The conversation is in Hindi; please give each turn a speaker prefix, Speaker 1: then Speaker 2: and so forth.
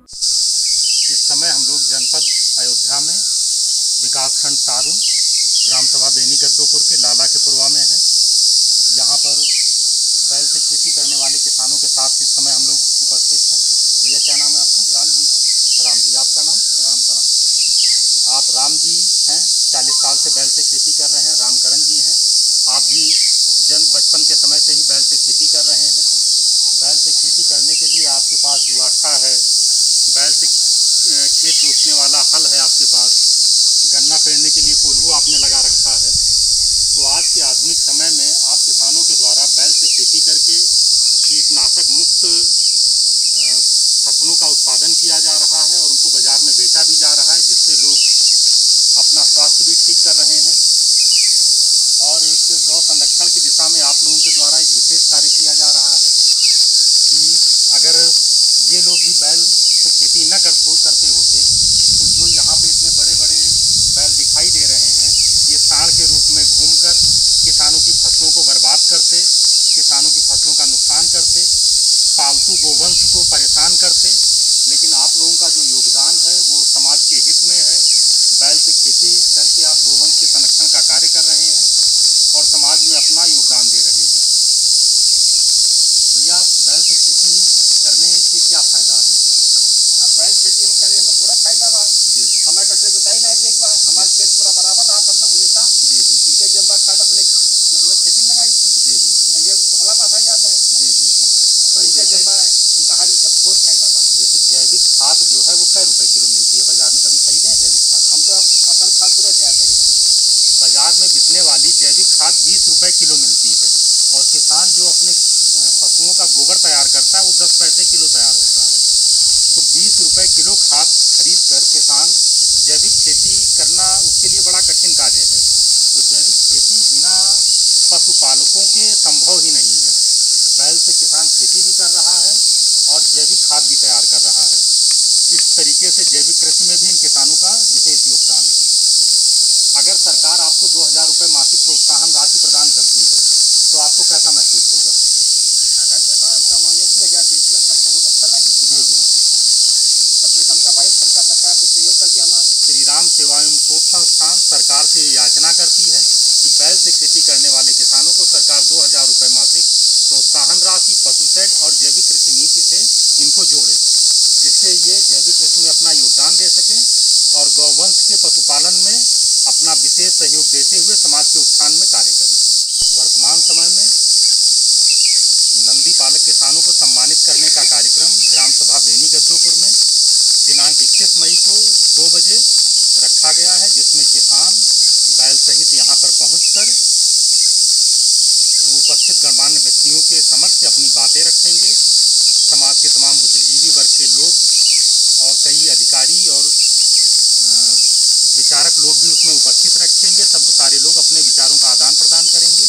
Speaker 1: इस समय हम लोग जनपद अयोध्या में विकासखंड तारुण ग्राम सभा बेनी गद्दोपुर के लाला के पुरवा में हैं। यहाँ पर बैल से खेती करने वाले किसानों के साथ इस समय हम लोग उपस्थित हैं। भैया क्या नाम है आपका?
Speaker 2: राम जी।
Speaker 1: राम जी, आपका नाम?
Speaker 2: रामकरण।
Speaker 1: आप राम जी हैं, 40 साल से बैल से खेती कर रहे हैं। रामकरण जी हैं, आप भी बचपन के समय से ही बैल से खेती कर रहे हैं। बैल से खेती करने के लिए आपके पास जुआठा है, बैल से खेत जोतने वाला हल है आपके पास, गन्ना पेरने के लिए कोल्हू आपने लगा रखा है। तो आज के आधुनिक समय में आप किसानों के द्वारा बैल से खेती करके कीटनाशक मुक्त फसलों का उत्पादन किया जा रहा है और उनको बाज़ार में बेचा भी जा रहा है, जिससे लोग अपना स्वास्थ्य भी ठीक कर रहे हैं। और एक गौ संरक्षण की दिशा में आप लोगों के द्वारा एक विशेष कार्य किया जा रहा है कि अगर ये लोग भी बैल से खेती न करते होते तो जो यहाँ पे इतने बड़े बड़े बैल दिखाई दे रहे हैं, ये सांड के रूप में घूमकर किसानों की फसलों को बर्बाद करते, किसानों की फसलों का नुकसान करते, पालतू गोवंश को परेशान करते। लेकिन आप लोगों का जो योगदान है वो समाज के हित में है। बैल से खेती करके आप गोवंश के संरक्षण का कार्य कर रहे हैं और समाज में अपना योगदान दे रहे हैं। भैया, बैल से खेती करने के क्या फ़ायदा है?
Speaker 2: अब बैल खेती हम करें, हमें पूरा फायदा बा।
Speaker 1: जी जी
Speaker 2: हमारे कटे जोताई नहीं देख बा, हमारे खेत पूरा बराबर रहा करना हमेशा।
Speaker 1: जी जी
Speaker 2: इनके जम्बा खाद अपने मतलब खेती में लगाई थी।
Speaker 1: जी जी जी
Speaker 2: ये पहला पासा जाता है
Speaker 1: जी जी जी
Speaker 2: तो इनके जम्बा हमका हर इसका बहुत फायदा बा।
Speaker 1: जैसे जैविक खाद जो है वो कै रुपए किलो मिलती है बाजार में? कभी खरीदे हैं जैविक खाद?
Speaker 2: हम तो अपना खाद खुद तैयार करी थी।
Speaker 1: बाजार में बिकने वाली जैविक खाद 20 रुपए किलो मिलती है और किसान जो अपने पशुओं का गोबर तैयार करता है वो 10 पैसे किलो तैयार होता है। तो 20 रुपए किलो खाद खरीद कर किसान जैविक खेती करना उसके लिए बड़ा कठिन कार्य है। तो जैविक खेती बिना पशुपालकों के संभव ही नहीं है। बैल से किसान खेती भी कर रहा है और जैविक खाद भी तैयार कर रहा है। इस तरीके से जैविक कृषि में भी इन किसानों का विशेष योगदान है। अगर सरकार आपको 2000 रुपये मासिक प्रोत्साहन राशि प्रदान करती है तो आपको कैसा महसूस होगा?
Speaker 2: अगर सरकार हमका मान लीजिए 2000 दे दिया तब तो बहुत अच्छा लगी।
Speaker 1: जी जी।
Speaker 2: तब फिर हमका भाई सबका सरकार को सहयोग कर दिया। हमारा
Speaker 1: श्री राम सेवा एवं शोध संस्थान सरकार से याचना करती है कि बैल से खेती करने वाले किसानों को सरकार 2000 रुपये मासिक प्रोत्साहन राशि पशु शेड और जैविक कृषि नीति से इनको जोड़े, जिससे ये जैविक कृषि में अपना योगदान दे सकें और गौवंश के पशुपालन में अपना विशेष सहयोग देते हुए समाज के उत्थान में कार्य करें। वर्तमान समय में नंदी पालक किसानों को सम्मानित करने का कार्यक्रम ग्राम सभा बेनी गद्दोपुर में दिनांक 21 मई को 2 बजे रखा गया है, जिसमें किसान बैल सहित यहाँ पर पहुँचकर उपस्थित गणमान्य व्यक्तियों के समक्ष अपनी बातें रखेंगे। समाज के तमाम बुद्धिजीवी वर्ग के लोग और कई अधिकारी और विचारक लोग भी उसमें उपस्थित रखेंगे। सब सारे लोग अपने विचारों का आदान प्रदान करेंगे।